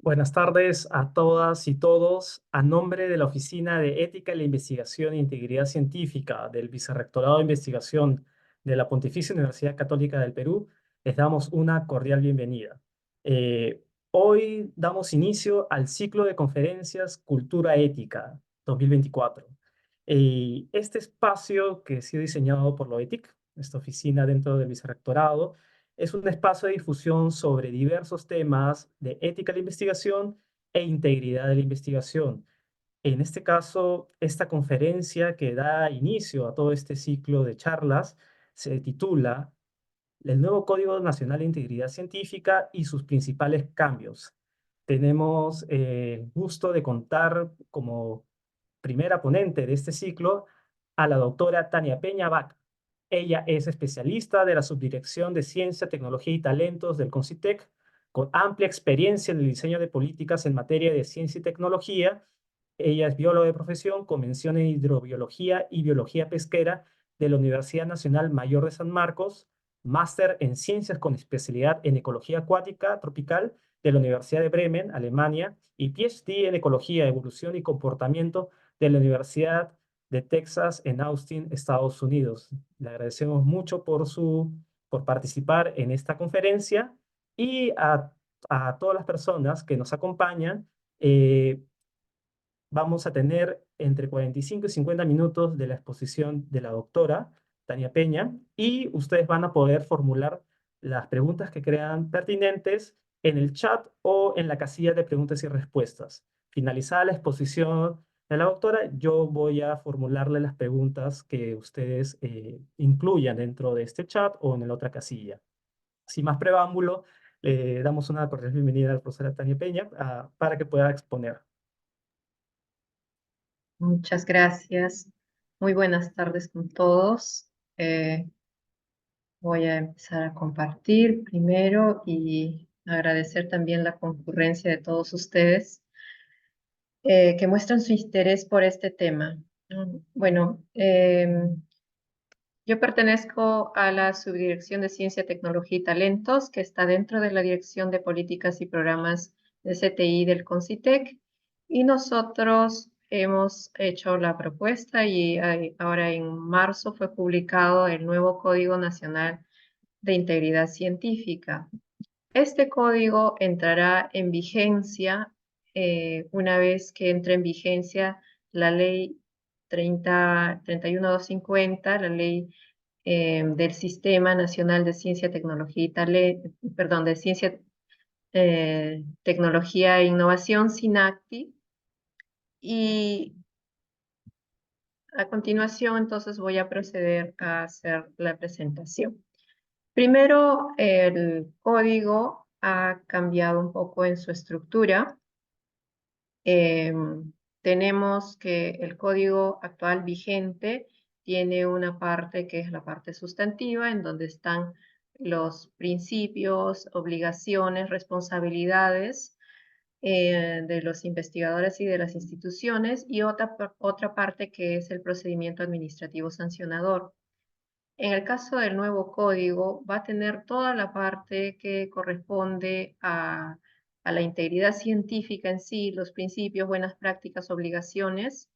Buenas tardes a todas y todos. A nombre de la Oficina de Ética, la Investigación e Integridad Científica del Vicerrectorado de Investigación de la Pontificia Universidad Católica del Perú, les damos una cordial bienvenida. Hoy damos inicio al ciclo de conferencias Cultura Ética 2024. Este espacio que ha sido diseñado por Loetic, esta oficina dentro del Vicerrectorado, es un espacio de difusión sobre diversos temas de ética de la investigación e integridad de la investigación. En este caso, esta conferencia que da inicio a todo este ciclo de charlas se titula El nuevo Código Nacional de Integridad Científica y sus principales cambios. Tenemos el gusto de contar como primera ponente de este ciclo a la doctora Tania Peña Vaca. Ella es especialista de la Subdirección de Ciencia, Tecnología y Talentos del CONCITEC, con amplia experiencia en el diseño de políticas en materia de ciencia y tecnología. Ella es bióloga de profesión con mención en hidrobiología y biología pesquera de la Universidad Nacional Mayor de San Marcos, máster en ciencias con especialidad en ecología acuática tropical de la Universidad de Bremen, Alemania, y PhD en ecología, evolución y comportamiento de la Universidad de Texas en Austin, Estados Unidos. Le agradecemos mucho por participar en esta conferencia y a todas las personas que nos acompañan. Vamos a tener entre 45 y 50 minutos de la exposición de la doctora Tania Peña y ustedes van a poder formular las preguntas que crean pertinentes en el chat o en la casilla de preguntas y respuestas. Finalizada la exposición de la doctora, yo voy a formularle las preguntas que ustedes incluyan dentro de este chat o en la otra casilla. Sin más preámbulo, le damos una cordial bienvenida a la profesora Tania Peña para que pueda exponer. Muchas gracias. Muy buenas tardes con todos. Eh, Voy a empezar a compartir primero y agradecer también la concurrencia de todos ustedes que muestran su interés por este tema. Bueno, yo pertenezco a la Subdirección de Ciencia, Tecnología y Talentos, que está dentro de la Dirección de Políticas y Programas de CTI del CONCITEC, y nosotros hemos hecho la propuesta y ahora en marzo fue publicado el nuevo Código Nacional de Integridad Científica. Este código entrará en vigencia una vez que entre en vigencia la ley 31250, la ley del Sistema Nacional de Ciencia, Tecnología y perdón, de Ciencia, Tecnología e Innovación, SINACTI. Y a continuación, entonces, voy a proceder a hacer la presentación. Primero, el código ha cambiado un poco en su estructura. Tenemos que el código actual vigente tiene una parte que es la parte sustantiva, en donde están los principios, obligaciones, responsabilidades de los investigadores y de las instituciones, y otra parte que es el procedimiento administrativo sancionador. En el caso del nuevo código, va a tener toda la parte que corresponde a la integridad científica en sí, los principios, buenas prácticas, obligaciones,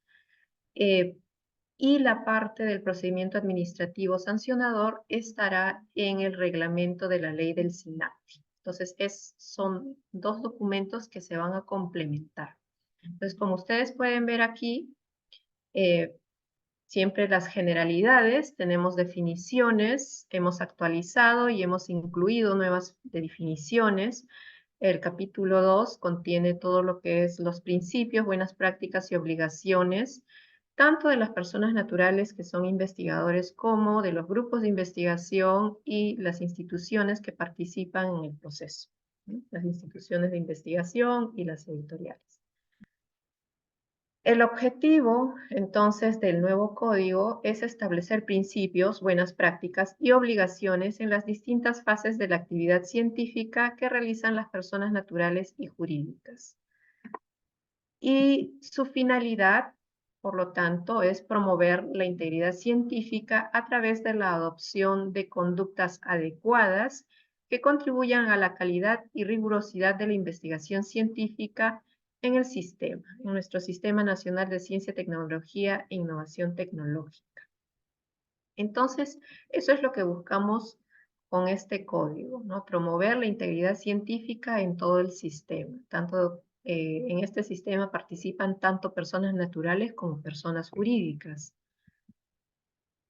eh, y la parte del procedimiento administrativo sancionador estará en el reglamento de la ley del SINACTI. Entonces, son dos documentos que se van a complementar. Entonces, como ustedes pueden ver aquí, eh, siempre las generalidades, tenemos definiciones, hemos actualizado y hemos incluido nuevas definiciones. El capítulo 2 contiene todo lo que es los principios, buenas prácticas y obligaciones, tanto de las personas naturales que son investigadores como de los grupos de investigación y las instituciones que participan en el proceso, ¿sí? Las instituciones de investigación y las editoriales. El objetivo, entonces, del nuevo código es establecer principios, buenas prácticas y obligaciones en las distintas fases de la actividad científica que realizan las personas naturales y jurídicas. Y su finalidad, por lo tanto, es promover la integridad científica a través de la adopción de conductas adecuadas que contribuyan a la calidad y rigurosidad de la investigación científica en el sistema, en nuestro Sistema Nacional de Ciencia, Tecnología e Innovación Tecnológica. Entonces, eso es lo que buscamos con este código, ¿no? Promover la integridad científica en todo el sistema. En este sistema participan tanto personas naturales como personas jurídicas.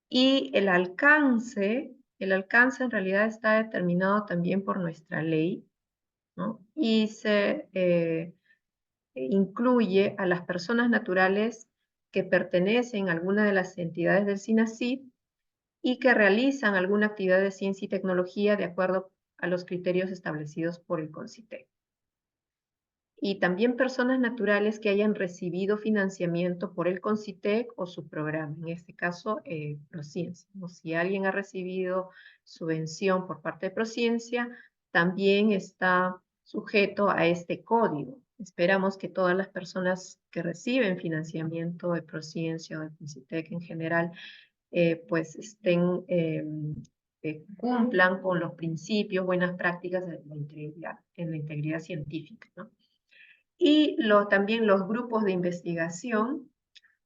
Y el alcance en realidad está determinado también por nuestra ley, ¿no? Y se incluye a las personas naturales que pertenecen a alguna de las entidades del SINACIT y que realizan alguna actividad de ciencia y tecnología de acuerdo a los criterios establecidos por el CONCITEC. Y también personas naturales que hayan recibido financiamiento por el CONCITEC o su programa, en este caso Prociencia. Si alguien ha recibido subvención por parte de Prociencia, también está sujeto a este código. Esperamos que todas las personas que reciben financiamiento de Prociencia o de CONCITEC en general pues cumplan con los principios, buenas prácticas de la integridad, en la integridad científica, ¿no? Y también los grupos de investigación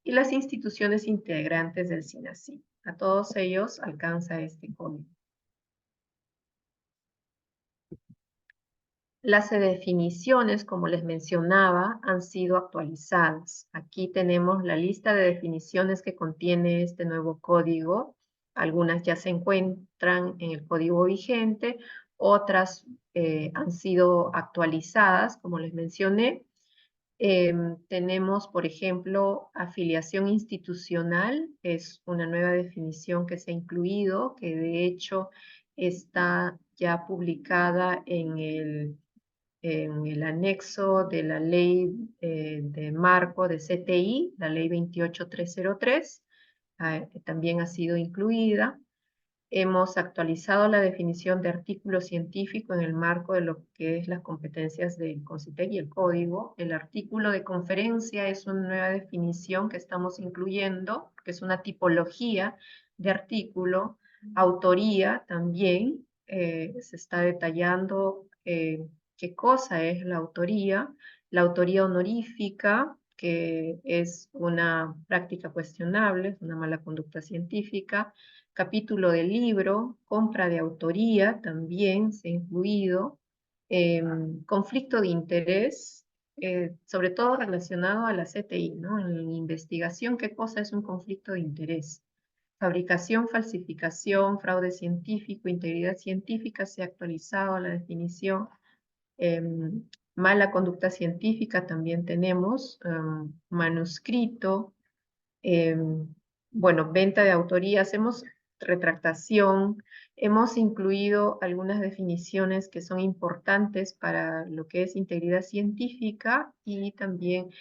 y las instituciones integrantes del SINACIT. A todos ellos alcanza este código. Las definiciones, como les mencionaba, han sido actualizadas. Aquí tenemos la lista de definiciones que contiene este nuevo código. Algunas ya se encuentran en el código vigente, otras han sido actualizadas, como les mencioné. Tenemos, por ejemplo, afiliación institucional, es una nueva definición que se ha incluido, que de hecho está ya publicada en el anexo de la ley de marco de CTI, la ley 28303, también ha sido incluida. Hemos actualizado la definición de artículo científico en el marco de lo que es las competencias del CONCITEC y el código. El artículo de conferencia es una nueva definición que estamos incluyendo, que es una tipología de artículo. Autoría también, se está detallando qué cosa es la autoría. La autoría honorífica, que es una práctica cuestionable, es una mala conducta científica. Capítulo del libro, compra de autoría también se ha incluido, conflicto de interés, sobre todo relacionado a la CTI, ¿no? En investigación, ¿qué cosa es un conflicto de interés? Fabricación, falsificación, fraude científico, integridad científica, se ha actualizado la definición. Mala conducta científica también tenemos, manuscrito, bueno, venta de autoría, hacemos retractación, hemos incluido algunas definiciones que son importantes para lo que es integridad científica y también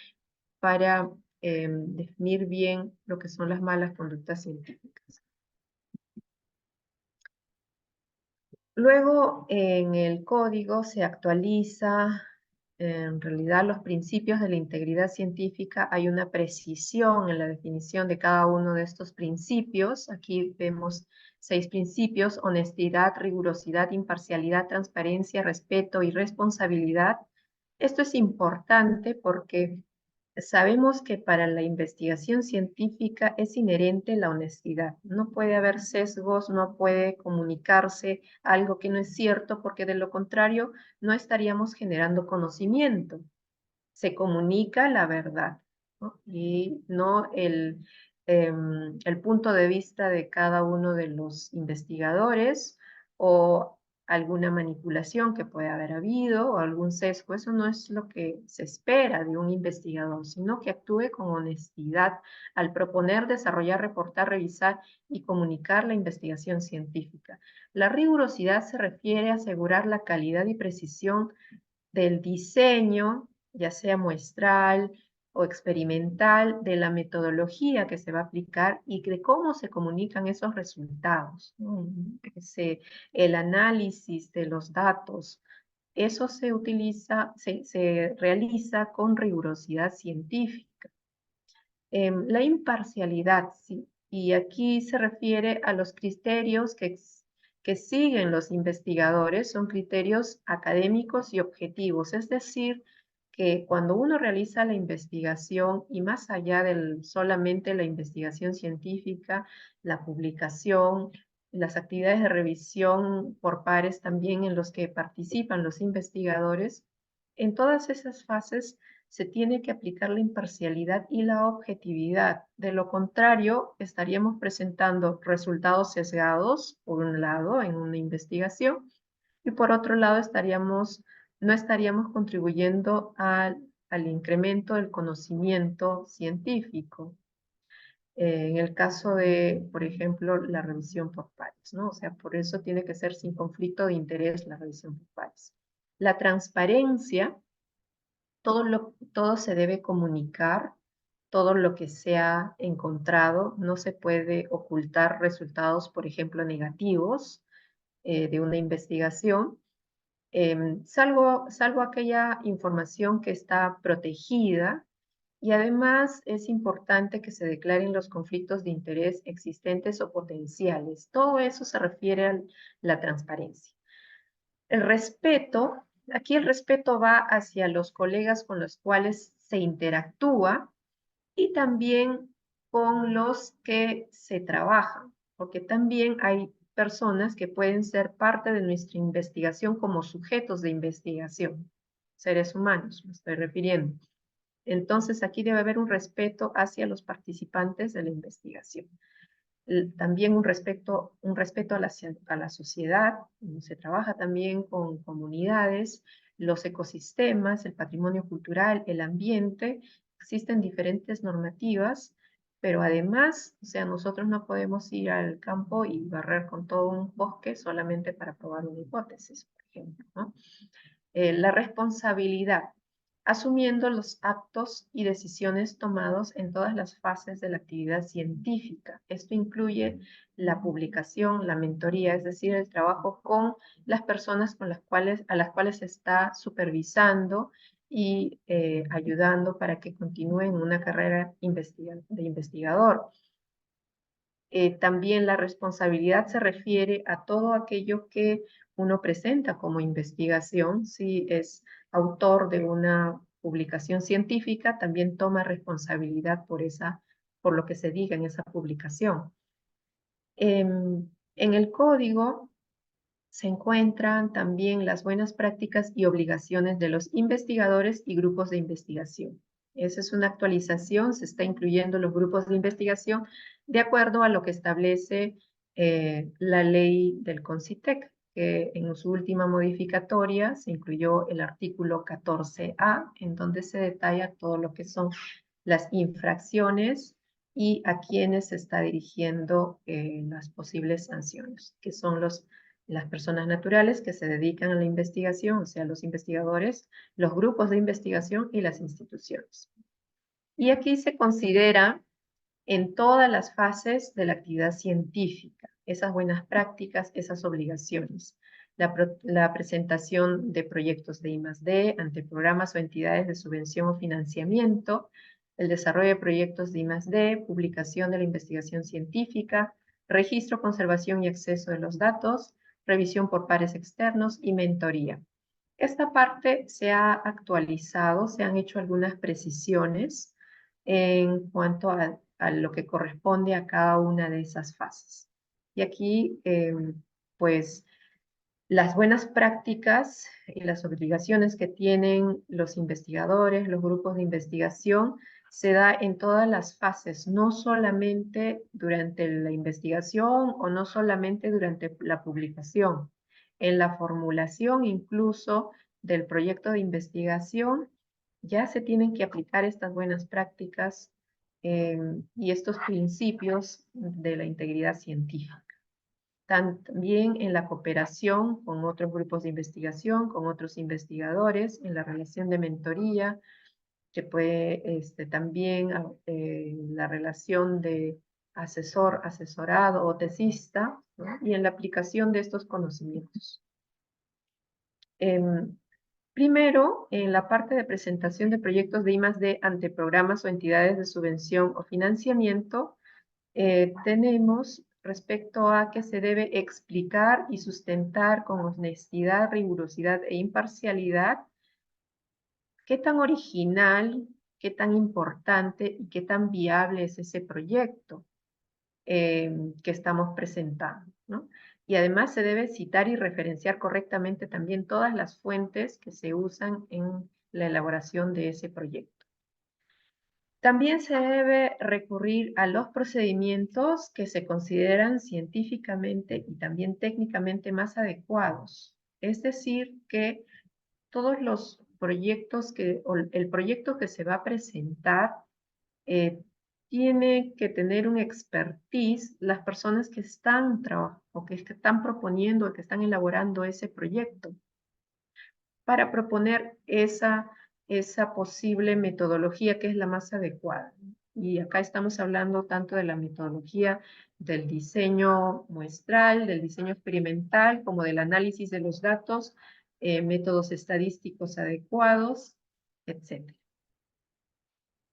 para definir bien lo que son las malas conductas científicas. Luego, en el código se actualiza, en realidad, los principios de la integridad científica. Hay una precisión en la definición de cada uno de estos principios. Aquí vemos 6 principios: honestidad, rigurosidad, imparcialidad, transparencia, respeto y responsabilidad. Esto es importante porque sabemos que para la investigación científica es inherente la honestidad. No puede haber sesgos, no puede comunicarse algo que no es cierto, porque de lo contrario no estaríamos generando conocimiento. Se comunica la verdad, ¿no? Y no el punto de vista de cada uno de los investigadores o alguna manipulación que puede haber habido o algún sesgo. Eso no es lo que se espera de un investigador, sino que actúe con honestidad al proponer, desarrollar, reportar, revisar y comunicar la investigación científica. La rigurosidad se refiere a asegurar la calidad y precisión del diseño, ya sea muestral o experimental, de la metodología que se va a aplicar y de cómo se comunican esos resultados, ¿no? El análisis de los datos, eso se utiliza, se realiza con rigurosidad científica. La imparcialidad, sí, y aquí se refiere a los criterios que que siguen los investigadores son criterios académicos y objetivos, es decir, que cuando uno realiza la investigación y más allá de solamente la investigación científica, la publicación, las actividades de revisión por pares también en los que participan los investigadores, en todas esas fases se tiene que aplicar la imparcialidad y la objetividad. De lo contrario, estaríamos presentando resultados sesgados, por un lado, en una investigación, y por otro lado, no estaríamos contribuyendo al incremento del conocimiento científico. En el caso de, por ejemplo, la revisión por pares, ¿no? O sea, por eso tiene que ser sin conflicto de interés la revisión por pares. La transparencia, todo se debe comunicar, todo lo que se ha encontrado, no se puede ocultar resultados, por ejemplo, negativos de una investigación, salvo aquella información que está protegida, y además es importante que se declaren los conflictos de interés existentes o potenciales. Todo eso se refiere a la transparencia. El respeto, aquí el respeto va hacia los colegas con los cuales se interactúa y también con los que se trabajan, porque también hay personas que pueden ser parte de nuestra investigación como sujetos de investigación, seres humanos, me estoy refiriendo. Entonces, aquí debe haber un respeto hacia los participantes de la investigación. También un respeto a la sociedad, se trabaja también con comunidades, los ecosistemas, el patrimonio cultural, el ambiente, existen diferentes normativas, pero además, o sea, nosotros no podemos ir al campo y barrer con todo un bosque solamente para probar una hipótesis, por ejemplo, ¿no? La responsabilidad, asumiendo los actos y decisiones tomados en todas las fases de la actividad científica. Esto incluye la publicación, la mentoría, es decir, el trabajo con las personas a las cuales se está supervisando y ayudando para que continúen una carrera de investigador. También la responsabilidad se refiere a todo aquello que uno presenta como investigación. Si es autor de una publicación científica, también toma responsabilidad por lo que se diga en esa publicación. En el código se encuentran también las buenas prácticas y obligaciones de los investigadores y grupos de investigación. Esa es una actualización, se está incluyendo los grupos de investigación de acuerdo a lo que establece la ley del CONCITEC, que en su última modificatoria se incluyó el artículo 14A, en donde se detalla todo lo que son las infracciones y a quienes se está dirigiendo las posibles sanciones, que son las personas naturales que se dedican a la investigación, o sea, los investigadores, los grupos de investigación y las instituciones. Y aquí se considera en todas las fases de la actividad científica, esas buenas prácticas, esas obligaciones. La presentación de proyectos de I+D ante programas o entidades de subvención o financiamiento, el desarrollo de proyectos de I+D, publicación de la investigación científica, registro, conservación y acceso de los datos, revisión por pares externos y mentoría. Esta parte se ha actualizado, se han hecho algunas precisiones en cuanto a lo que corresponde a cada una de esas fases. Y aquí, pues, las buenas prácticas y las obligaciones que tienen los investigadores, los grupos de investigación, se da en todas las fases, no solamente durante la investigación o no solamente durante la publicación. En la formulación incluso del proyecto de investigación ya se tienen que aplicar estas buenas prácticas y estos principios de la integridad científica. También en la cooperación con otros grupos de investigación, con otros investigadores, en la relación de mentoría, que puede también la relación de asesor, asesorado o tesista, ¿no? Y en la aplicación de estos conocimientos. Primero, en la parte de presentación de proyectos de I+D ante programas o entidades de subvención o financiamiento, tenemos respecto a que se debe explicar y sustentar con honestidad, rigurosidad e imparcialidad qué tan original, qué tan importante y qué tan viable es ese proyecto que estamos presentando, ¿no? Y además se debe citar y referenciar correctamente también todas las fuentes que se usan en la elaboración de ese proyecto. También se debe recurrir a los procedimientos que se consideran científicamente y también técnicamente más adecuados. Es decir, que todos los proyectos o el proyecto que se va a presentar eh, tiene que tener un expertise las personas que están trabajando o que están proponiendo, que están elaborando ese proyecto para proponer esa posible metodología que es la más adecuada. Y acá estamos hablando tanto de la metodología del diseño muestral, del diseño experimental, como del análisis de los datos, métodos estadísticos adecuados, etc.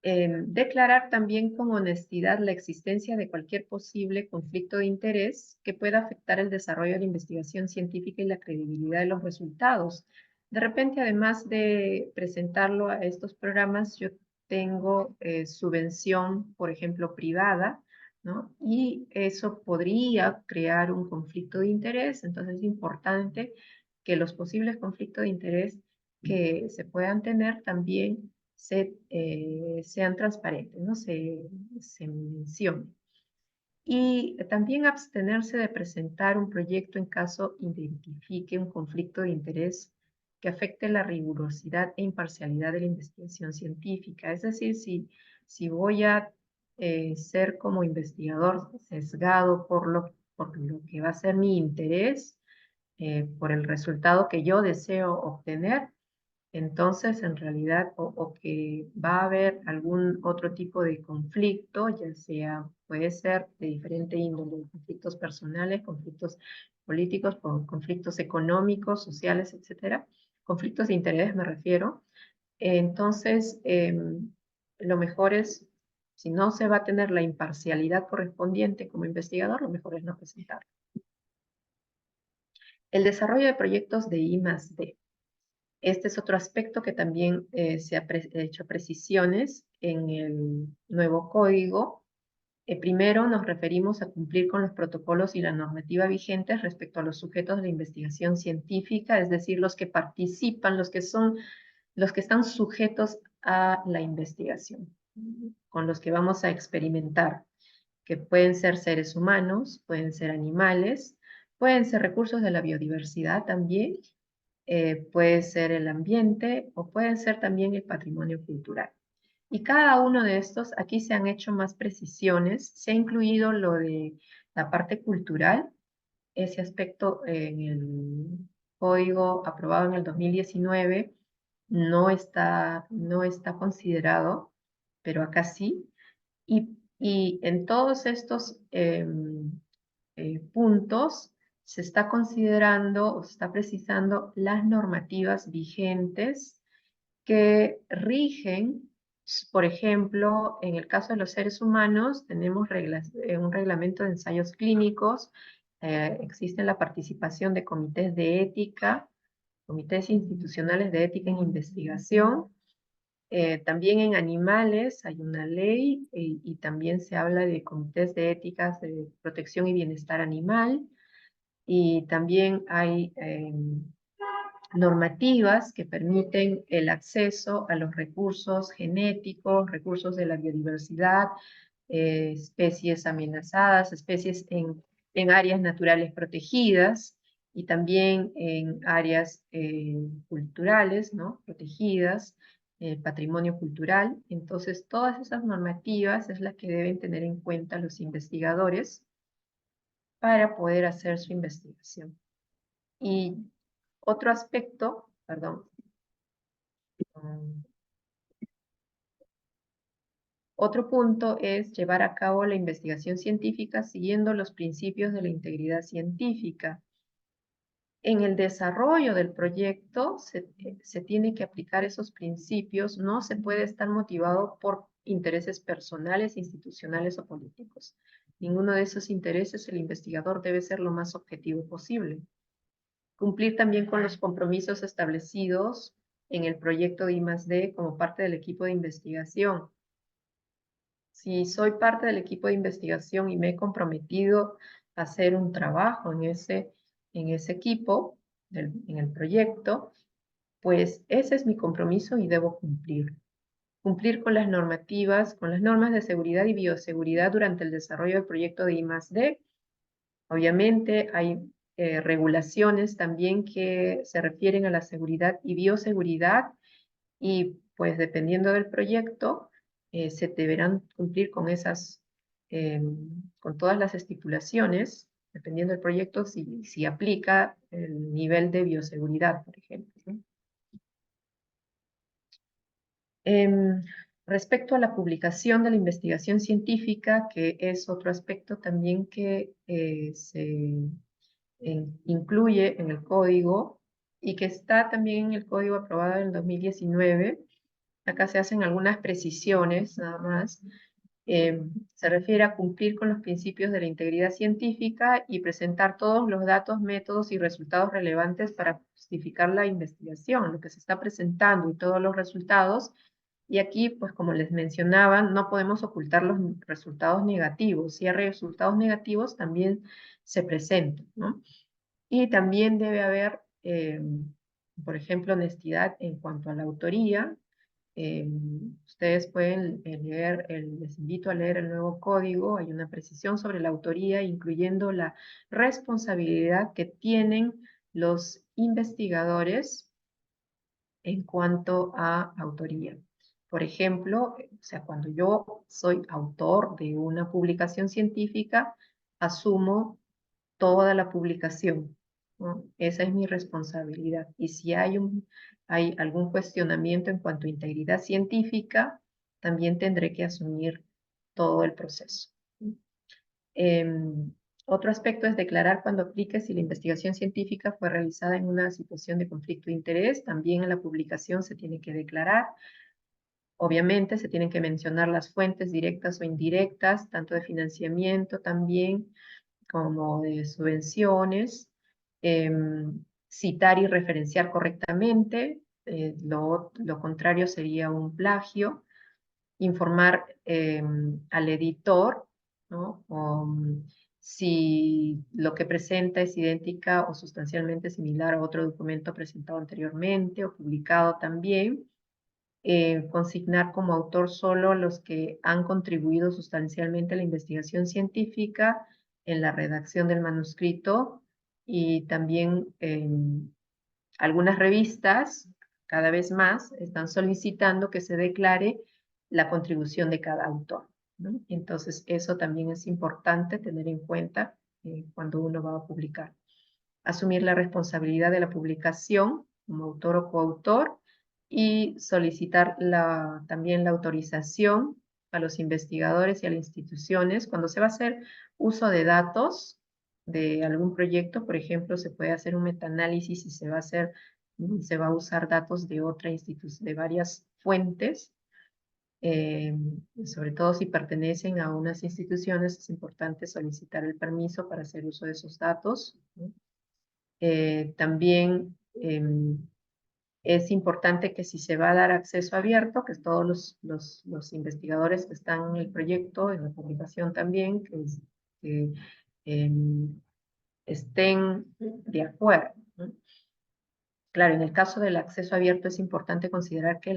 Declarar también con honestidad la existencia de cualquier posible conflicto de interés que pueda afectar el desarrollo de la investigación científica y la credibilidad de los resultados. De repente, además de presentarlo a estos programas, yo tengo subvención, por ejemplo, privada, ¿no? Y eso podría crear un conflicto de interés, entonces es importante que los posibles conflictos de interés que se puedan tener también sean transparentes, ¿no? Se mencione. Y también abstenerse de presentar un proyecto en caso identifique un conflicto de interés que afecte la rigurosidad e imparcialidad de la investigación científica. Es decir, si voy a ser como investigador sesgado por lo que va a ser mi interés, por el resultado que yo deseo obtener, entonces, en realidad, o que va a haber algún otro tipo de conflicto, ya sea, puede ser de diferente índole, conflictos personales, conflictos políticos, conflictos económicos, sociales, etcétera, conflictos de interés me refiero. Entonces, lo mejor es, si no se va a tener la imparcialidad correspondiente como investigador, lo mejor es no presentar. El desarrollo de proyectos de I+D. Este es otro aspecto que también se ha hecho precisiones en el nuevo código. Primero nos referimos a cumplir con los protocolos y la normativa vigentes respecto a los sujetos de la investigación científica, es decir, los que participan, los que están sujetos a la investigación, con los que vamos a experimentar, que pueden ser seres humanos, pueden ser animales, pueden ser recursos de la biodiversidad también, puede ser el ambiente o puede ser también el patrimonio cultural. Y cada uno de estos, aquí se han hecho más precisiones, se ha incluido lo de la parte cultural, ese aspecto en el código aprobado en el 2019 no está considerado, pero acá sí. Y en todos estos puntos se está considerando o se está precisando las normativas vigentes que rigen, por ejemplo, en el caso de los seres humanos, tenemos un reglamento de ensayos clínicos, existe la participación de comités de ética, comités institucionales de ética en investigación. También en animales hay una ley y también se habla de comités de éticas de protección y bienestar animal. Y también hay normativas que permiten el acceso a los recursos genéticos, recursos de la biodiversidad, especies amenazadas, especies en áreas naturales protegidas y también en áreas culturales, ¿no? Protegidas, patrimonio cultural. Entonces, todas esas normativas es las que deben tener en cuenta los investigadores para poder hacer su investigación. Y otro aspecto, perdón, otro punto es llevar a cabo la investigación científica siguiendo los principios de la integridad científica. En el desarrollo del proyecto se tiene que aplicar esos principios, no se puede estar motivado por intereses personales, institucionales o políticos. ninguno de esos intereses, el investigador debe ser lo más objetivo posible. Cumplir también con los compromisos establecidos en el proyecto de I+D como parte del equipo de investigación. Si soy parte del equipo de investigación y me he comprometido a hacer un trabajo en ese equipo, en el proyecto, pues ese es mi compromiso y debo cumplir. Cumplir con las normativas, con las normas de seguridad y bioseguridad durante el desarrollo del proyecto de I+D. Obviamente hay regulaciones también que se refieren a la seguridad y bioseguridad y pues dependiendo del proyecto se deberán cumplir con esas, con todas las estipulaciones, dependiendo del proyecto, si aplica el nivel de bioseguridad, por ejemplo, ¿no? Respecto a la publicación de la investigación científica, que es otro aspecto también que se incluye en el código y que está también en el código aprobado en 2019, acá se hacen algunas precisiones nada más. Se refiere a cumplir con los principios de la integridad científica y presentar todos los datos, métodos y resultados relevantes para justificar la investigación, lo que se está presentando y todos los resultados. Y aquí, pues como les mencionaba, no podemos ocultar los resultados negativos. Si hay resultados negativos, también se presentan, ¿no? Y también debe haber, por ejemplo, honestidad en cuanto a la autoría. Ustedes pueden leer, les invito a leer el nuevo código, hay una precisión sobre la autoría, incluyendo la responsabilidad que tienen los investigadores en cuanto a autoría. Por ejemplo, o sea, cuando yo soy autor de una publicación científica, asumo toda la publicación, ¿no? Esa es mi responsabilidad. Y si hay algún cuestionamiento en cuanto a integridad científica, también tendré que asumir todo el proceso. Otro aspecto es declarar cuando aplique si la investigación científica fue realizada en una situación de conflicto de interés. También en la publicación se tiene que declarar. Obviamente se tienen que mencionar las fuentes directas o indirectas, tanto de financiamiento también, como de subvenciones, citar y referenciar correctamente, lo contrario sería un plagio, informar al editor, ¿no? Si lo que presenta es idéntica o sustancialmente similar a otro documento presentado anteriormente o publicado también, consignar como autor solo los que han contribuido sustancialmente a la investigación científica en la redacción del manuscrito y también algunas revistas, cada vez más, están solicitando que se declare la contribución de cada autor, ¿no? Entonces, eso también es importante tener en cuenta cuando uno va a publicar. Asumir la responsabilidad de la publicación como autor o coautor y solicitar también la autorización a los investigadores y a las instituciones cuando se va a hacer uso de datos de algún proyecto. Por ejemplo, se puede hacer un metaanálisis y se va a usar datos de otra institución, de varias fuentes, sobre todo si pertenecen a unas instituciones, es importante solicitar el permiso para hacer uso de esos datos, ¿no? También es importante que si se va a dar acceso abierto, que todos los investigadores que están en el proyecto, en la publicación también, que estén de acuerdo, ¿no? Claro, en el caso del acceso abierto es importante considerar que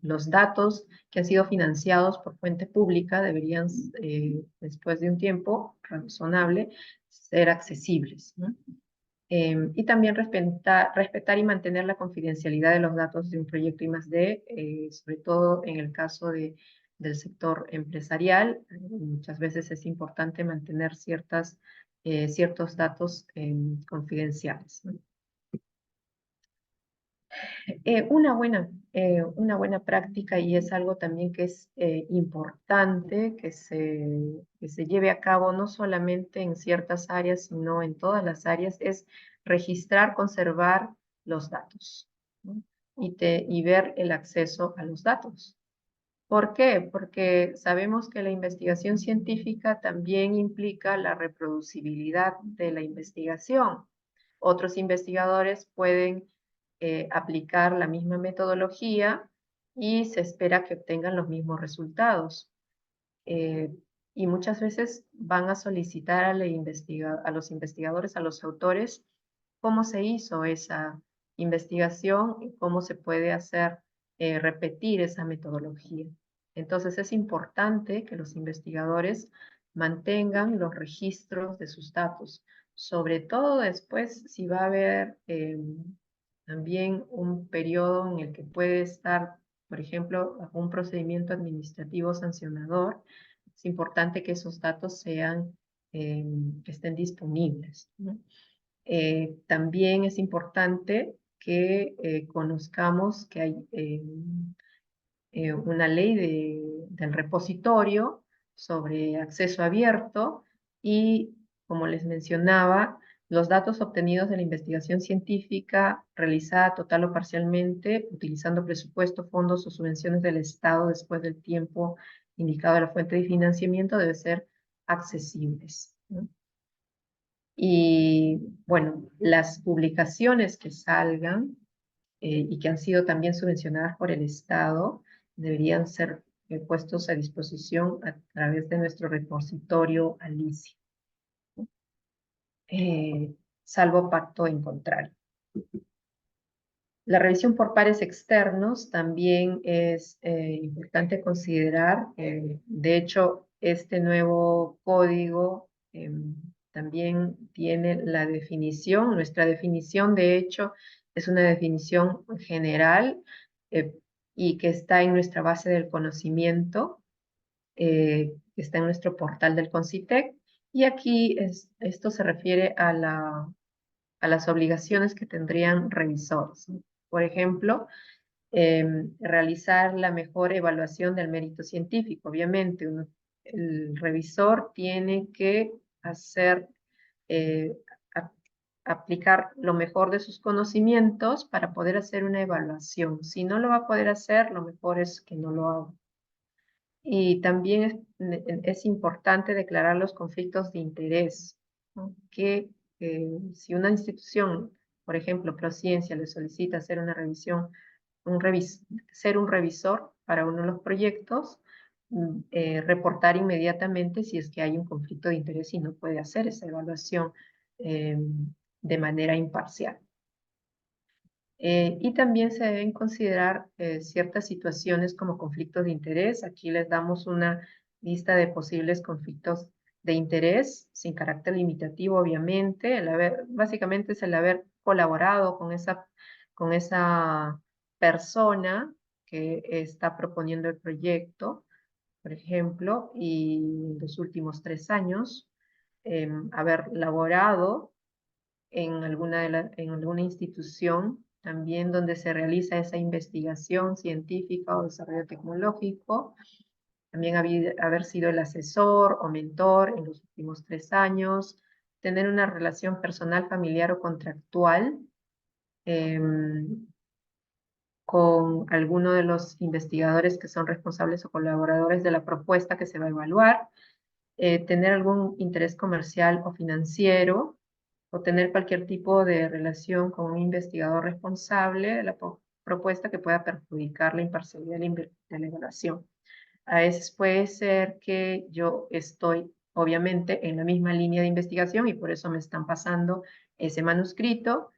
los datos que han sido financiados por fuente pública deberían, después de un tiempo razonable, ser accesibles, ¿no? Y también respetar y mantener la confidencialidad de los datos de un proyecto I+D, sobre todo en el caso del sector empresarial. Muchas veces es importante mantener ciertos datos confidenciales, ¿no? Una buena práctica, y es algo también que es importante que se lleve a cabo no solamente en ciertas áreas, sino en todas las áreas, es registrar, conservar los datos, ¿no? Y ver el acceso a los datos. ¿Por qué? Porque sabemos que la investigación científica también implica la reproducibilidad de la investigación. Otros investigadores pueden aplicar la misma metodología y se espera que obtengan los mismos resultados. Eh, y muchas veces van a solicitar a los investigadores, a los autores, cómo se hizo esa investigación y cómo se puede hacer repetir esa metodología. Entonces es importante que los investigadores mantengan los registros de sus datos, sobre todo después si va a haber también un periodo en el que puede estar, por ejemplo, bajo un procedimiento administrativo sancionador. Es importante que esos datos que estén disponibles, ¿no? También es importante que conozcamos que hay una ley del repositorio sobre acceso abierto y, como les mencionaba, los datos obtenidos de la investigación científica realizada total o parcialmente utilizando presupuesto, fondos o subvenciones del Estado después del tiempo indicado de la fuente de financiamiento deben ser accesibles, ¿no? Y bueno, las publicaciones que salgan y que han sido también subvencionadas por el Estado deberían ser puestos a disposición a través de nuestro repositorio Alicia, eh, salvo pacto en contrario. La revisión por pares externos también es importante considerar. De hecho, este nuevo código también tiene la definición. Nuestra definición, de hecho, es una definición general eh, y que está en nuestra base del conocimiento, que está en nuestro portal del CONCITEC. Y aquí esto se refiere a las obligaciones que tendrían revisores, ¿no? Por ejemplo, realizar la mejor evaluación del mérito científico. Obviamente, el revisor tiene que hacer, eh, a- aplicar lo mejor de sus conocimientos para poder hacer una evaluación. Si no lo va a poder hacer, lo mejor es que no lo haga. Y también es importante declarar los conflictos de interés, ¿no? Que si una institución, por ejemplo, Prociencia, le solicita hacer una revisión, ser un revisor para uno de los proyectos, reportar inmediatamente si es que hay un conflicto de interés y no puede hacer esa evaluación de manera imparcial. Y también se deben considerar ciertas situaciones como conflictos de interés. Aquí les damos una lista de posibles conflictos de interés, sin carácter limitativo, obviamente. Básicamente es el haber colaborado con esa persona que está proponiendo el proyecto, por ejemplo, y en los últimos 3 años, haber laborado en alguna institución también donde se realiza esa investigación científica o desarrollo tecnológico, también haber sido el asesor o mentor en los últimos 3 años, tener una relación personal, familiar o contractual con alguno de los investigadores que son responsables o colaboradores de la propuesta que se va a evaluar, tener algún interés comercial o financiero, o tener cualquier tipo de relación con un investigador responsable de la propuesta que pueda perjudicar la imparcialidad de la evaluación. A veces puede ser que yo estoy, obviamente, en la misma línea de investigación y por eso me están pasando ese manuscrito,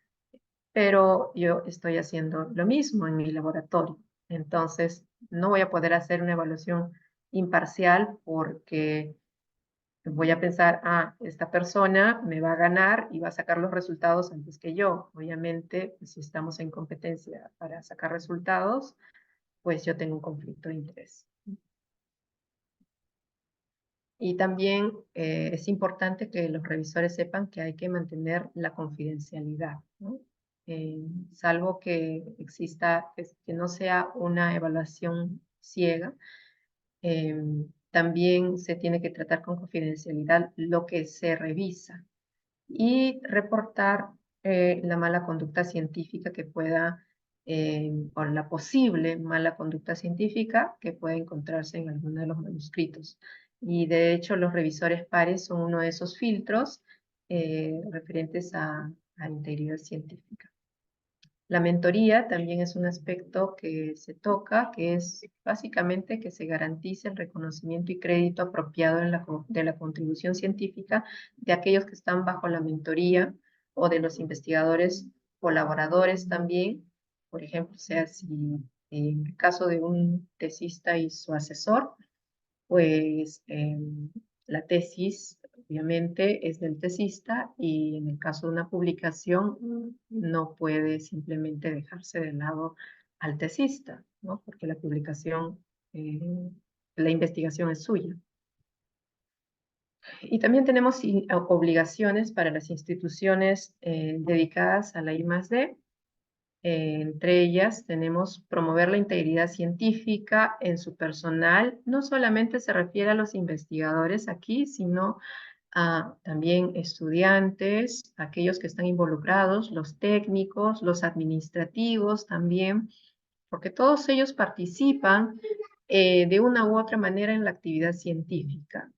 pero yo estoy haciendo lo mismo en mi laboratorio. Entonces, no voy a poder hacer una evaluación imparcial porque voy a pensar, esta persona me va a ganar y va a sacar los resultados antes que yo. Obviamente, pues, si estamos en competencia para sacar resultados, pues yo tengo un conflicto de interés. Y también es importante que los revisores sepan que hay que mantener la confidencialidad, ¿no? Salvo que exista, que no sea una evaluación ciega. También se tiene que tratar con confidencialidad lo que se revisa y reportar la mala conducta científica que pueda por la posible mala conducta científica que puede encontrarse en alguno de los manuscritos. Y de hecho los revisores pares son uno de esos filtros referentes a integridad científica. La mentoría también es un aspecto que se toca, que es básicamente que se garantice el reconocimiento y crédito apropiado de la contribución científica de aquellos que están bajo la mentoría o de los investigadores colaboradores también. Por ejemplo, sea si en el caso de un tesista y su asesor, pues la tesis obviamente es del tesista y en el caso de una publicación no puede simplemente dejarse de lado al tesista, ¿no? Porque la publicación, la investigación es suya. Y también tenemos obligaciones para las instituciones dedicadas a la I+D. Entre ellas tenemos promover la integridad científica en su personal. No solamente se refiere a los investigadores aquí, sino a también estudiantes, aquellos que están involucrados, los técnicos, los administrativos también, porque todos ellos participan de una u otra manera en la actividad científica.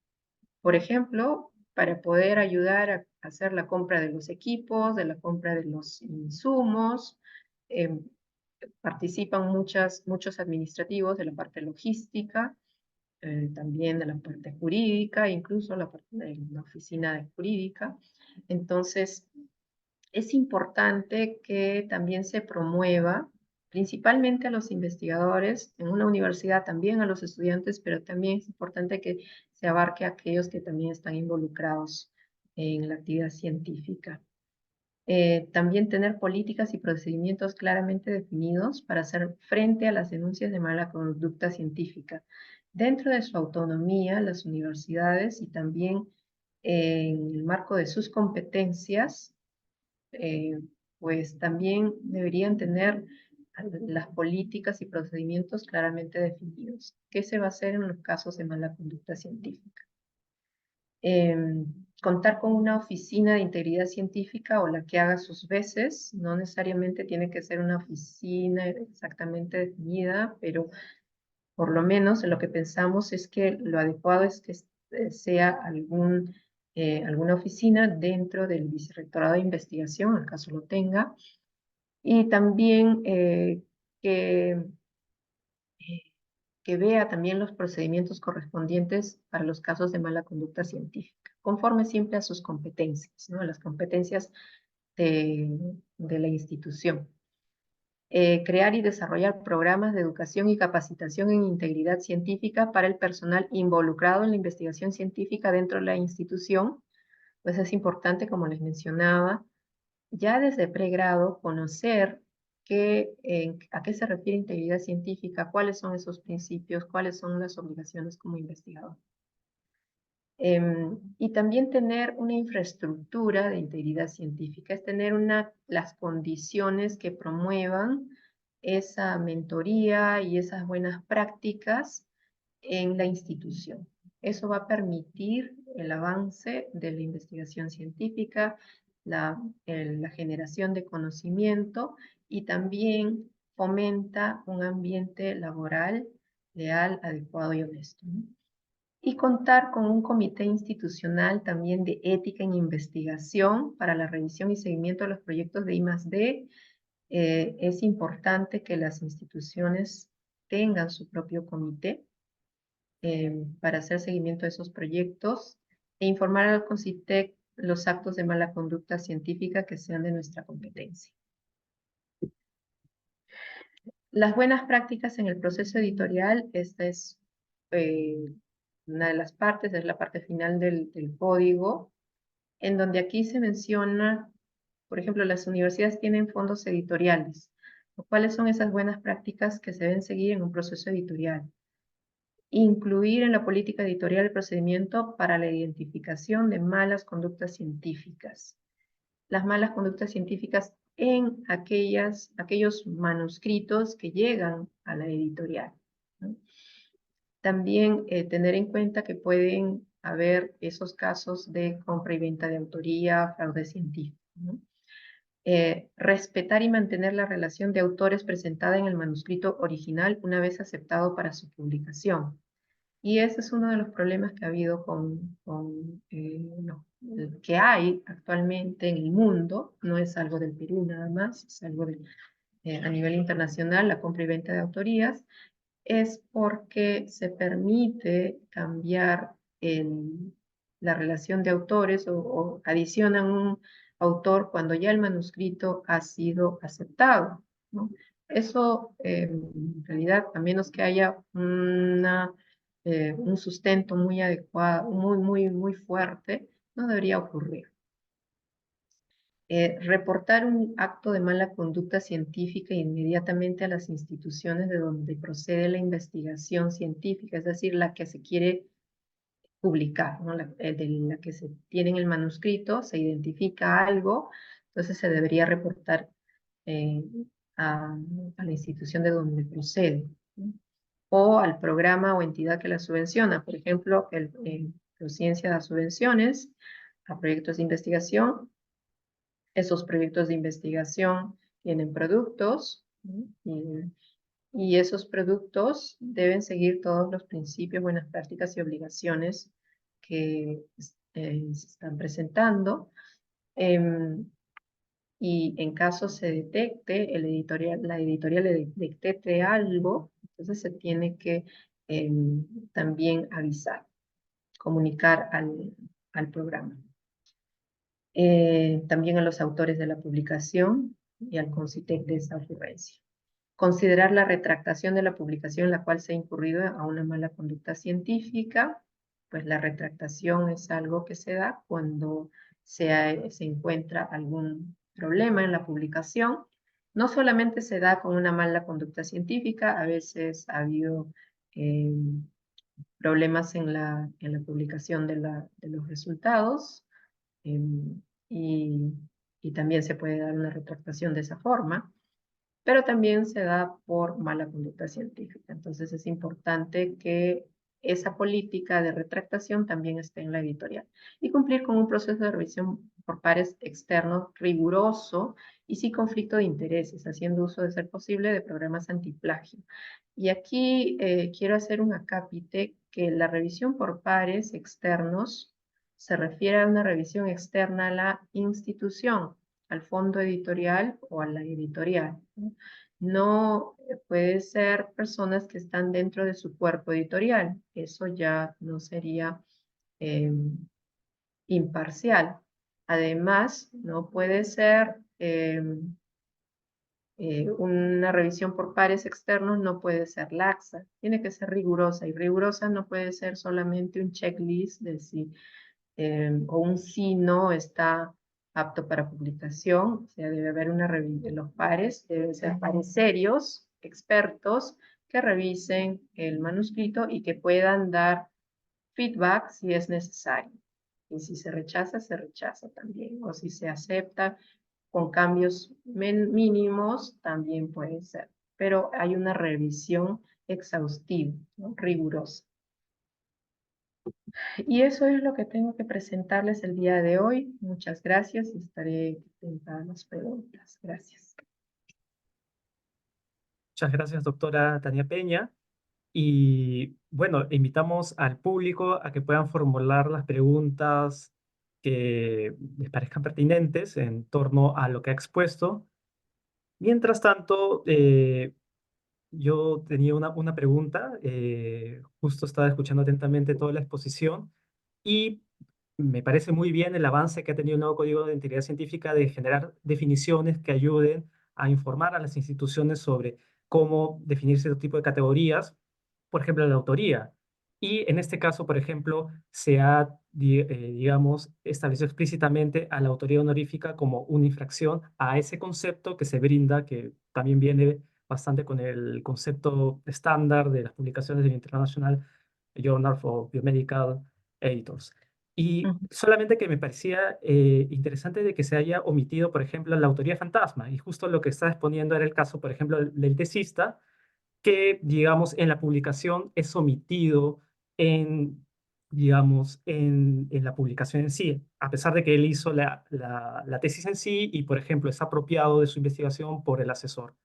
Por ejemplo, para poder ayudar a hacer la compra de los equipos, de la compra de los insumos, eh, participan muchos administrativos de la parte logística, también de la parte jurídica, incluso la parte de la oficina jurídica. Entonces, es importante que también se promueva, principalmente a los investigadores, en una universidad también a los estudiantes, pero también es importante que se abarque a aquellos que también están involucrados en la actividad científica. También tener políticas y procedimientos claramente definidos para hacer frente a las denuncias de mala conducta científica. Dentro de su autonomía, las universidades y también en el marco de sus competencias, pues también deberían tener las políticas y procedimientos claramente definidos. ¿Qué se va a hacer en los casos de mala conducta científica? Contar con una oficina de integridad científica o la que haga sus veces, no necesariamente tiene que ser una oficina exactamente definida, pero por lo menos lo que pensamos es que lo adecuado es que sea alguna oficina dentro del Vicerrectorado de Investigación, al caso lo tenga, y también que que vea también los procedimientos correspondientes para los casos de mala conducta científica, conforme siempre a sus competencias, ¿no? A las competencias de la institución. Crear y desarrollar programas de educación y capacitación en integridad científica para el personal involucrado en la investigación científica dentro de la institución. Pues es importante, como les mencionaba, ya desde pregrado conocer a qué se refiere integridad científica, cuáles son esos principios, cuáles son las obligaciones como investigador. Y también tener una infraestructura de integridad científica, es tener las condiciones que promuevan esa mentoría y esas buenas prácticas en la institución. Eso va a permitir el avance de la investigación científica, la generación de conocimiento y también fomenta un ambiente laboral leal, adecuado y honesto, ¿no? Y contar con un comité institucional también de ética en investigación para la revisión y seguimiento de los proyectos de I+D. Es importante que las instituciones tengan su propio comité para hacer seguimiento de esos proyectos e informar al CONCITEC los actos de mala conducta científica que sean de nuestra competencia. Las buenas prácticas en el proceso editorial, esta es una de las partes, es la parte final del código, en donde aquí se menciona, por ejemplo, las universidades tienen fondos editoriales. ¿Cuáles son esas buenas prácticas que se deben seguir en un proceso editorial? Incluir en la política editorial el procedimiento para la identificación de malas conductas científicas. Las malas conductas científicas en aquellos manuscritos que llegan a la editorial, ¿no? También tener en cuenta que pueden haber esos casos de compra y venta de autoría, fraude científico, ¿no? respetar y mantener la relación de autores presentada en el manuscrito original una vez aceptado para su publicación. Y ese es uno de los problemas que ha habido que hay actualmente en el mundo. No es algo del Perú nada más, es algo a nivel internacional, la compra y venta de autorías. Es porque se permite cambiar la relación de autores o adicionan un autor cuando ya el manuscrito ha sido aceptado, ¿no? Eso, en realidad, a menos que haya un sustento muy adecuado, muy fuerte, no debería ocurrir. Reportar un acto de mala conducta científica inmediatamente a las instituciones de donde procede la investigación científica, es decir, la que se quiere publicar, ¿no? De la que se tiene en el manuscrito, se identifica algo, entonces se debería reportar eh, a la institución de donde procede, ¿no? O al programa o entidad que la subvenciona. Por ejemplo, Ciencia da subvenciones a proyectos de investigación. Esos proyectos de investigación tienen productos, ¿no? Y esos productos deben seguir todos los principios, buenas prácticas y obligaciones que se están presentando. Y en caso se detecte, la editorial le detecte algo, entonces se tiene que también avisar, comunicar al programa. También a los autores de la publicación y al CONCITEC de esa ocurrencia. Considerar la retractación de la publicación en la cual se ha incurrido a una mala conducta científica. Pues la retractación es algo que se da cuando se encuentra algún problema en la publicación. No solamente se da con una mala conducta científica, a veces ha habido eh, problemas en la publicación de los resultados, em, y, y también se puede dar una retractación de esa forma, pero también se da por mala conducta científica. Entonces es importante que esa política de retractación también esté en la editorial y cumplir con un proceso de revisión por pares externos riguroso y sin conflicto de intereses, haciendo uso de ser posible de programas antiplagio. Y aquí quiero hacer un acápite que la revisión por pares externos se refiere a una revisión externa a la institución, al fondo editorial o a la editorial, ¿no? No puede ser personas que están dentro de su cuerpo editorial. Eso ya no sería eh, imparcial. Además, no puede ser una revisión por pares externos, no puede ser laxa, tiene que ser rigurosa, y rigurosa no puede ser solamente un checklist de si o un sí no está apto para publicación. O sea, debe haber una revisión de los pares, deben ser pares serios, expertos, que revisen el manuscrito y que puedan dar feedback si es necesario. Y si se rechaza también. O si se acepta con cambios mínimos, también puede ser. Pero hay una revisión exhaustiva, ¿no? Rigurosa. Y eso es lo que tengo que presentarles el día de hoy. Muchas gracias y estaré atenta a las preguntas. Gracias. Muchas gracias, doctora Tania Peña. Y bueno, invitamos al público a que puedan formular las preguntas que les parezcan pertinentes en torno a lo que ha expuesto. Mientras tanto, yo tenía una pregunta, justo estaba escuchando atentamente toda la exposición y me parece muy bien el avance que ha tenido el nuevo Código de Integridad Científica de generar definiciones que ayuden a informar a las instituciones sobre cómo definir cierto tipo de categorías, por ejemplo, la autoría. Y en este caso, por ejemplo, se ha, digamos, establecido explícitamente a la autoría honorífica como una infracción a ese concepto que se brinda, que también viene bastante con el concepto estándar de las publicaciones del International Journal for Biomedical Editors. Y Ujú. solamente que me parecía interesante de que se haya omitido, por ejemplo, la autoría fantasma. Y justo lo que está exponiendo era el caso, por ejemplo, del tesista, que, digamos, en la publicación es omitido en digamos, en la publicación en sí, a pesar de que él hizo la tesis en sí y, por ejemplo, es apropiado de su investigación por el asesor.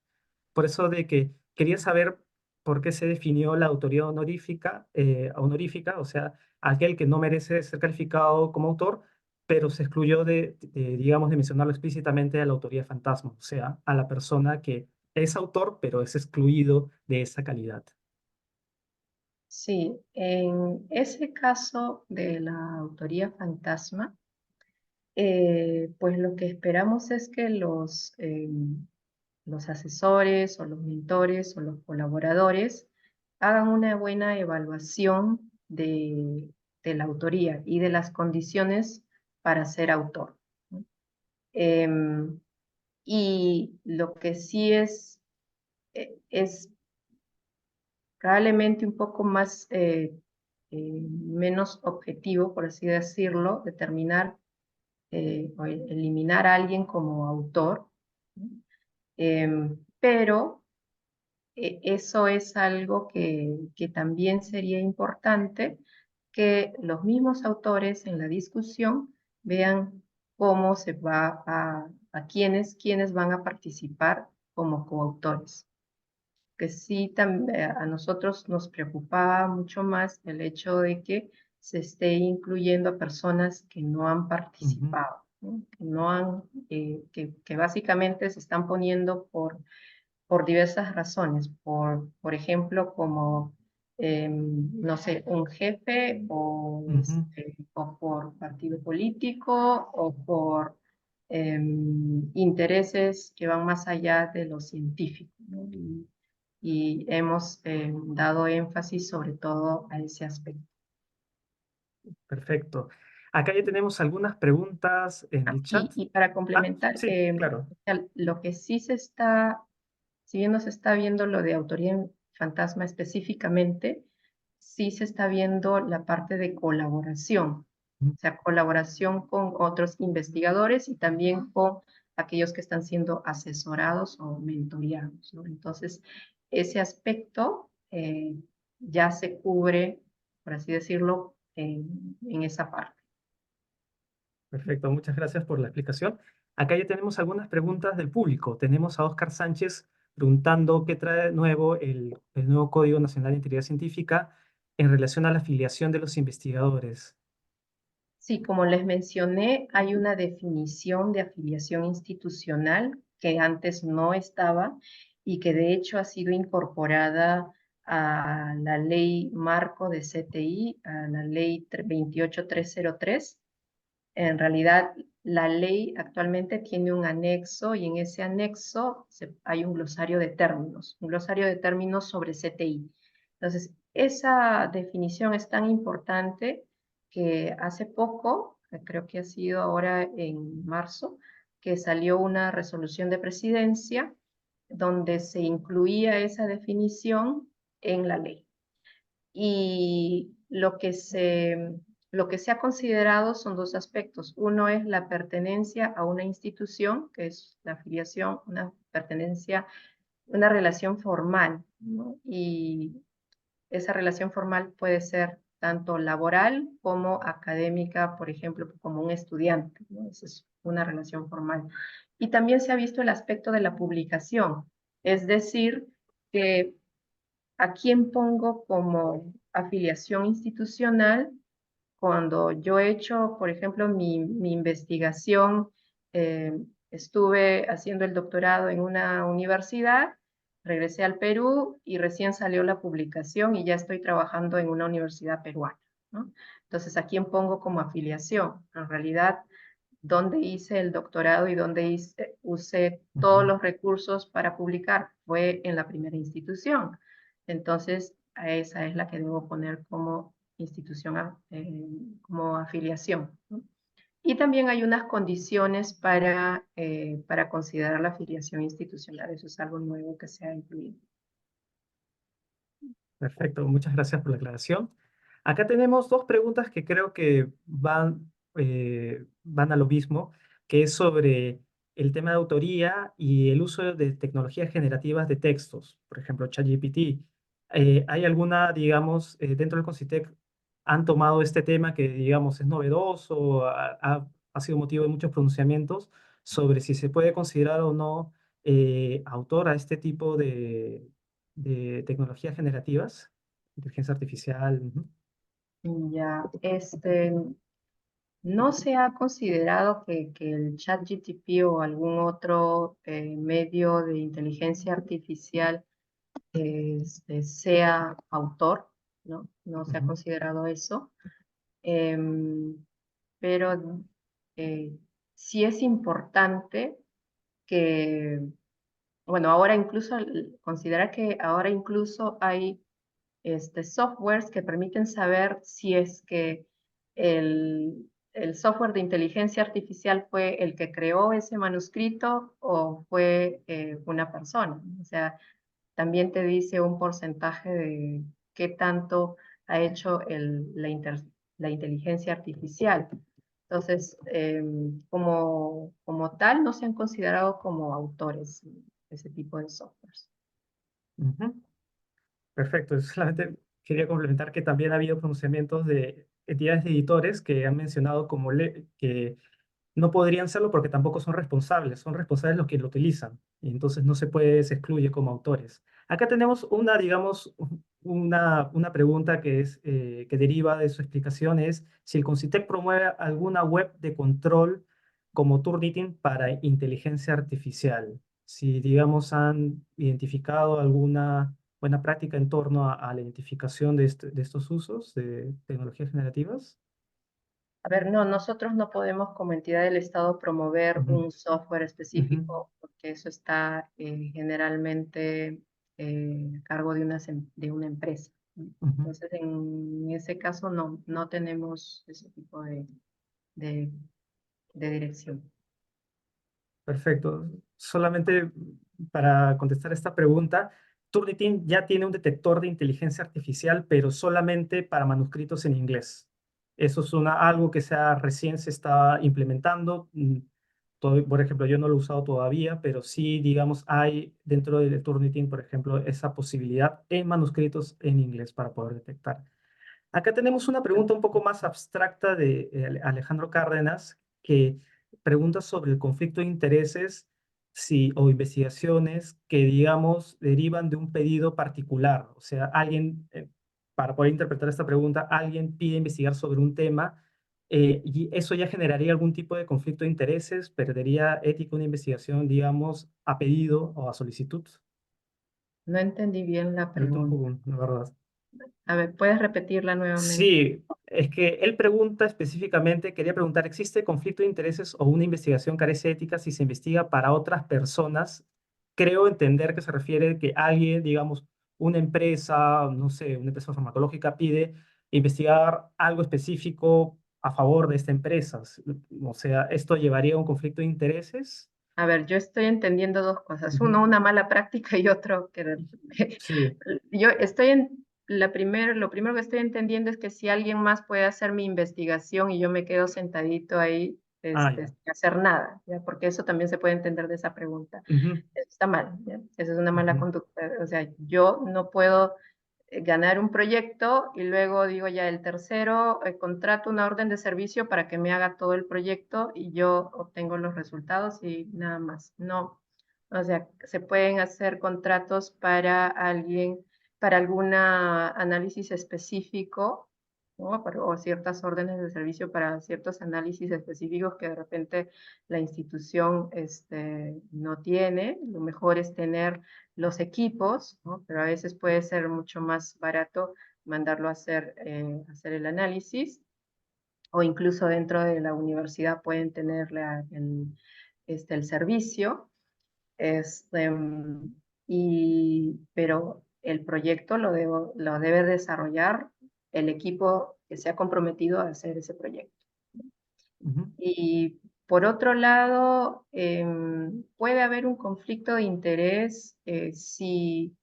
Por eso de que quería saber por qué se definió la autoría honorífica, o sea, aquel que no merece ser calificado como autor, pero se excluyó digamos, de mencionarlo explícitamente a la autoría fantasma, o sea, a la persona que es autor, pero es excluido de esa calidad. Sí, en ese caso de la autoría fantasma, pues lo que esperamos es que los asesores o los mentores o los colaboradores hagan una buena evaluación de la autoría y de las condiciones para ser autor, ¿no? Em, y lo que sí es probablemente un poco más, menos objetivo, por así decirlo, determinar o eliminar a alguien como autor, ¿no? Pero eso es algo que también sería importante que los mismos autores en la discusión vean cómo se va a quiénes van a participar como coautores. Que sí, a nosotros nos preocupaba mucho más el hecho de que se esté incluyendo a personas que no han Ujú, participado, ¿no? Que no han, que básicamente se están poniendo por diversas razones, por ejemplo, como, no sé, un jefe ujú. o por partido político o por intereses que van más allá de lo científico, ¿no? Y hemos dado énfasis sobre todo a ese aspecto. Perfecto. Acá ya tenemos algunas preguntas en el chat. Y para complementar, Sí, claro. lo que sí si bien no se está viendo lo de autoría en fantasma específicamente, sí se está viendo la parte de colaboración, Ujú. o sea, colaboración con otros investigadores y también con aquellos que están siendo asesorados o mentoreados, ¿no? Entonces, ese aspecto ya se cubre, por así decirlo, en esa parte. Perfecto, muchas gracias por la explicación. Acá ya tenemos algunas preguntas del público. Tenemos a Oscar Sánchez preguntando qué trae nuevo el nuevo Código Nacional de Integridad Científica en relación a la afiliación de los investigadores. Sí, como les mencioné, hay una definición de afiliación institucional que antes no estaba y que de hecho ha sido incorporada a la ley marco de CTI, a la ley 28303. En realidad, la ley actualmente tiene un anexo y en ese anexo hay un glosario de términos sobre CTI. Entonces, esa definición es tan importante que hace poco, creo que ha sido ahora en marzo, que salió una resolución de presidencia donde se incluía esa definición en la ley. Y lo que se ha considerado son dos aspectos. Uno es la pertenencia a una institución, que es la afiliación, una pertenencia, una relación formal, ¿no? Y esa relación formal puede ser tanto laboral como académica, por ejemplo, como un estudiante, ¿no? Esa es una relación formal. Y también se ha visto el aspecto de la publicación, es decir, que ¿a quién pongo como afiliación institucional cuando yo he hecho, por ejemplo, mi investigación? eh, Estuve haciendo el doctorado en una universidad, regresé al Perú y recién salió la publicación y ya estoy trabajando en una universidad peruana, ¿no? Entonces, ¿a quién pongo como afiliación? En realidad, ¿dónde hice el doctorado y dónde usé todos Ujú. los recursos para publicar? Fue en la primera institución. Entonces, a esa es la que debo poner como institución, como afiliación, ¿no? Y también hay unas condiciones para considerar la afiliación institucional. Eso es algo nuevo que se ha incluido. Perfecto, muchas gracias por la aclaración. Acá tenemos dos preguntas que creo que van a lo mismo, que es sobre el tema de autoría y el uso de tecnologías generativas de textos, por ejemplo, ChatGPT. ¿Hay alguna, digamos, dentro del CONCITEC, han tomado este tema que, digamos, es novedoso, ha sido motivo de muchos pronunciamientos sobre si se puede considerar o no autor a este tipo de tecnologías generativas, inteligencia artificial. Ujú, Ya, no se ha considerado que el ChatGPT o algún otro medio de inteligencia artificial sea autor, ¿no? No se ha ujú, considerado eso. Em, pero sí es importante que, bueno, ahora incluso, considera que ahora incluso hay softwares que permiten saber si es que el software de inteligencia artificial fue el que creó ese manuscrito o fue una persona. O sea, también te dice un porcentaje de qué tanto ha hecho la inteligencia artificial. Entonces, como tal, no se han considerado como autores ese tipo de softwares. ujú. Perfecto. Solamente quería complementar que también ha habido pronunciamientos de entidades de editores que han mencionado que no podrían serlo porque tampoco son responsables los que lo utilizan, y entonces no se puede, se excluye como autores. Acá tenemos una, digamos, una pregunta que es, que deriva de su explicación, es si el Concitec promueve alguna web de control como Turnitin para inteligencia artificial. Si, digamos, han identificado alguna buena práctica en torno a la identificación de estos usos de tecnologías generativas. A ver, no, nosotros no podemos como entidad del Estado promover Ujú, un software ujú, específico porque eso está generalmente a cargo de de una empresa, ¿no? ujú. Entonces, en ese caso no tenemos ese tipo de, de dirección. Perfecto. Solamente para contestar esta pregunta, Turnitin ya tiene un detector de inteligencia artificial, pero solamente para manuscritos en inglés. Eso es algo que recién se está implementando. Por ejemplo, yo no lo he usado todavía, pero sí, digamos, hay dentro del Turnitin, por ejemplo, esa posibilidad en manuscritos en inglés para poder detectar. Acá tenemos una pregunta un poco más abstracta de Alejandro Cárdenas, que pregunta sobre el conflicto de intereses o investigaciones que, digamos, derivan de un pedido particular. O sea, para poder interpretar esta pregunta, alguien pide investigar sobre un tema y eso ya generaría algún tipo de conflicto de intereses, perdería ética una investigación, digamos, a pedido o a solicitud. No entendí bien la Ahorita un pregunta. poco, la verdad. A ver, ¿puedes repetirla nuevamente? Sí, es que él pregunta específicamente, quería preguntar, ¿existe conflicto de intereses o una investigación carece de ética si se investiga para otras personas? Creo entender que se refiere que alguien, digamos, una empresa, no sé, una empresa farmacológica pide investigar algo específico a favor de esta empresa. O sea, ¿esto llevaría a un conflicto de intereses? A ver, yo estoy entendiendo dos cosas. Ujú, Uno, una mala práctica y otro que sí, yo lo primero que estoy entendiendo es que si alguien más puede hacer mi investigación y yo me quedo sentadito ahí, ya. sin hacer nada, ¿ya? Porque eso también se puede entender de esa pregunta. Ujú, Eso está mal, ¿ya? Eso es una mala ujú, conducta. O sea, yo no puedo ganar un proyecto y luego digo ya el tercero, contrato una orden de servicio para que me haga todo el proyecto y yo obtengo los resultados y nada más. No, o sea, se pueden hacer contratos para alguien, para algún análisis específico, ¿no? O ciertas órdenes de servicio para ciertos análisis específicos que de repente la institución no tiene. Lo mejor es tener los equipos, ¿no? Pero a veces puede ser mucho más barato mandarlo a hacer el análisis o incluso dentro de la universidad pueden tener el servicio, este, pero el proyecto lo debe desarrollar el equipo que se ha comprometido a hacer ese proyecto. ujú, Y por otro lado, puede haber un conflicto de interés si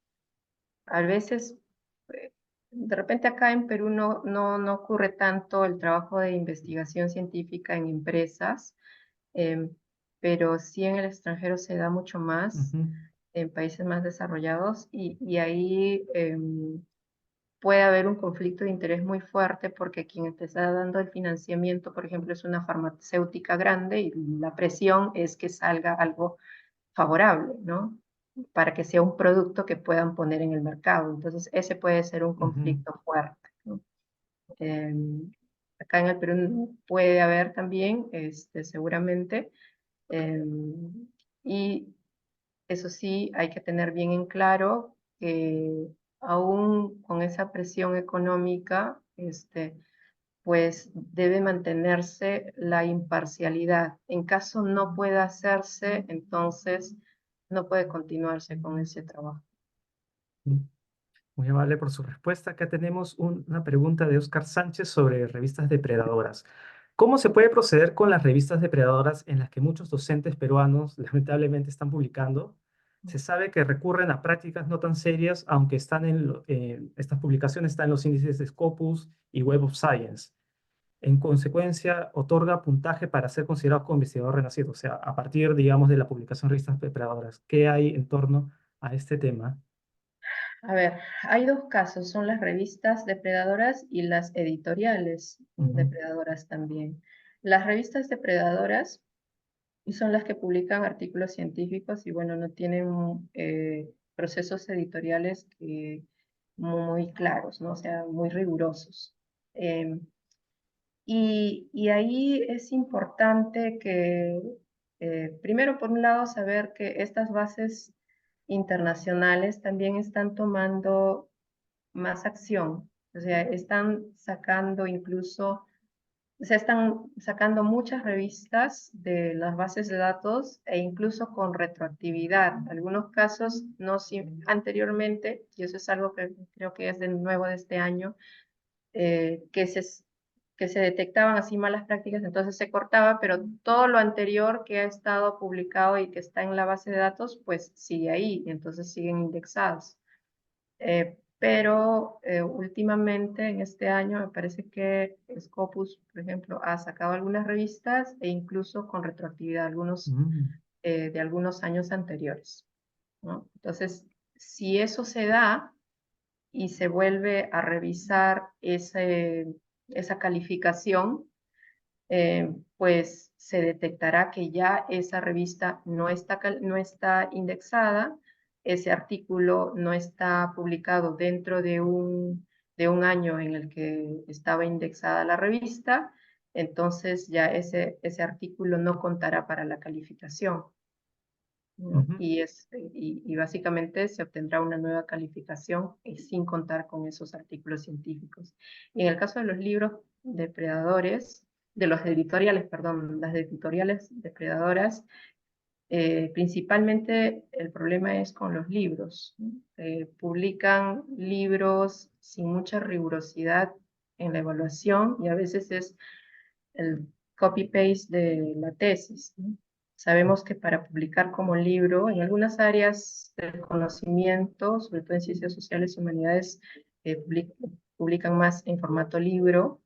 a veces, de repente acá en Perú no ocurre tanto el trabajo de investigación científica en empresas, em, pero sí en el extranjero se da mucho más, ujú, en países más desarrollados, y ahí puede haber un conflicto de interés muy fuerte porque quien te está dando el financiamiento, por ejemplo, es una farmacéutica grande y la presión es que salga algo favorable, ¿no? Para que sea un producto que puedan poner en el mercado. Entonces, ese puede ser un Ujú, conflicto fuerte, ¿no? Em, Acá en el Perú puede haber también, seguramente, em, y eso sí, hay que tener bien en claro que aún con esa presión económica, pues debe mantenerse la imparcialidad. En caso no pueda hacerse, entonces no puede continuarse con ese trabajo. ujú. Muy amable por su respuesta. Acá tenemos una pregunta de Oscar Sánchez sobre revistas depredadoras. ¿Cómo se puede proceder con las revistas depredadoras en las que muchos docentes peruanos lamentablemente están publicando? Se sabe que recurren a prácticas no tan serias, aunque estas publicaciones están en los índices de Scopus y Web of Science. En consecuencia, otorga puntaje para ser considerado como investigador renacido, o sea, a partir, digamos, de la publicación de revistas depredadoras. ¿Qué hay en torno a este tema? A ver, hay dos casos, son las revistas depredadoras y las editoriales Ujú, depredadoras también. Las revistas depredadoras son las que publican artículos científicos y bueno, no tienen procesos editoriales muy claros, ¿no? O sea, muy rigurosos. Em, y ahí es importante que, primero, por un lado, saber que estas bases internacionales también están tomando más acción, o sea, están sacando incluso, se están sacando muchas revistas de las bases de datos e incluso con retroactividad. Algunos casos no anteriormente, y eso es algo que creo que es de nuevo de este año, que se detectaban así malas prácticas, entonces se cortaba, pero todo lo anterior que ha estado publicado y que está en la base de datos, pues sigue ahí, entonces siguen indexados. Pero últimamente, en este año, me parece que Scopus, por ejemplo, ha sacado algunas revistas e incluso con retroactividad mm, de algunos años anteriores, ¿no? Entonces, si eso se da, y se vuelve a revisar esa calificación, pues se detectará que ya esa revista no está indexada, ese artículo no está publicado dentro de un año en el que estaba indexada la revista, entonces ya ese artículo no contará para la calificación, ¿no? ujú. Y básicamente se obtendrá una nueva calificación sin contar con esos artículos científicos. Y en el caso de los libros depredadores, de los editoriales, perdón, las editoriales depredadoras, principalmente el problema es con los libros, ¿no? Publican libros sin mucha rigurosidad en la evaluación y a veces es el copy-paste de la tesis, ¿no? Sabemos que para publicar como libro, en algunas áreas del conocimiento, sobre todo en ciencias sociales y humanidades, publican más en formato libro.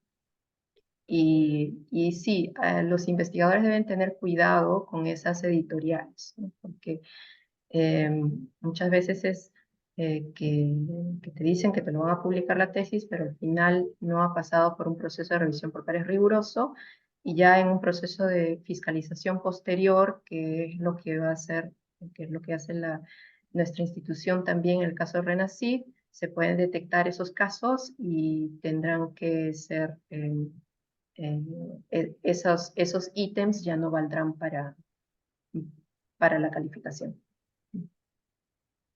Y sí, los investigadores deben tener cuidado con esas editoriales, ¿no? Porque eh, muchas veces es que te dicen que te lo van a publicar la tesis, pero al final no ha pasado por un proceso de revisión por pares riguroso y ya en un proceso de fiscalización posterior, que es lo que va a hacer, que es lo que hace nuestra institución también en el caso de RENACID, se pueden detectar esos casos y tendrán que ser, esos ítems ya no valdrán para la calificación.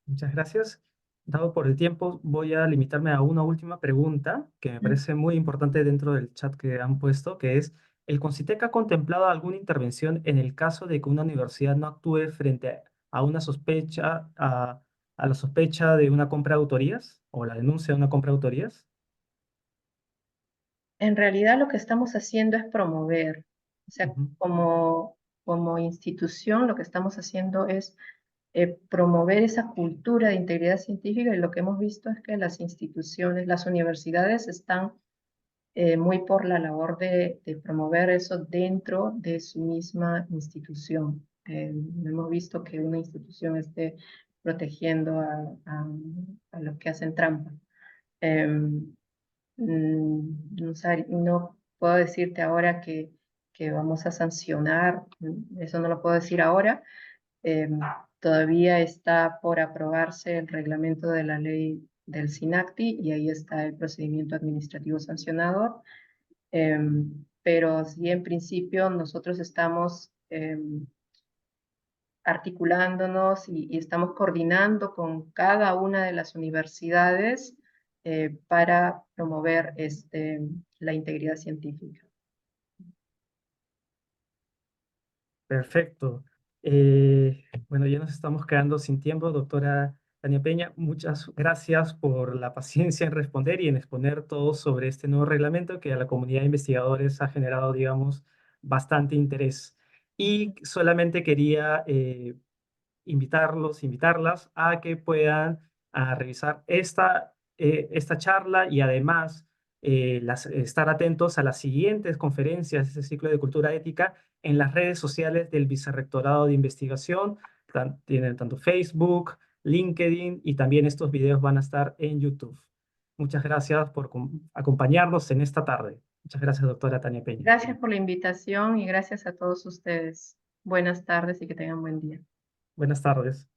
Muchas gracias. Dado por el tiempo, voy a limitarme a una última pregunta que me parece muy importante dentro del chat que han puesto, que es, ¿el CONCITEC ha contemplado alguna intervención en el caso de que una universidad no actúe frente a una sospecha, a la sospecha de una compra de autorías o la denuncia de una compra de autorías? En realidad lo que estamos haciendo es promover, o sea, Ujú, como institución lo que estamos haciendo es promover esa cultura de integridad científica y lo que hemos visto es que las instituciones, las universidades están muy por la labor de promover eso dentro de su misma institución. No hemos visto que una institución esté protegiendo a los que hacen trampa. Em, no puedo decirte ahora que vamos a sancionar, eso no lo puedo decir ahora. Em, Todavía está por aprobarse el reglamento de la ley del SINACTI y ahí está el procedimiento administrativo sancionador. Pero sí, en principio nosotros estamos articulándonos y estamos coordinando con cada una de las universidades para promover la integridad científica. Perfecto. Bueno, ya nos estamos quedando sin tiempo, doctora Tania Peña. Muchas gracias por la paciencia en responder y en exponer todo sobre este nuevo reglamento que a la comunidad de investigadores ha generado, digamos, bastante interés. Y solamente quería invitarlas a que puedan revisar esta charla y además estar atentos a las siguientes conferencias de este ciclo de cultura ética en las redes sociales del Vicerrectorado de Investigación. Tienen tanto Facebook, LinkedIn y también estos videos van a estar en YouTube. Muchas gracias por acompañarnos en esta tarde. Muchas gracias, doctora Tania Peña. Gracias por la invitación y gracias a todos ustedes. Buenas tardes y que tengan buen día. Buenas tardes.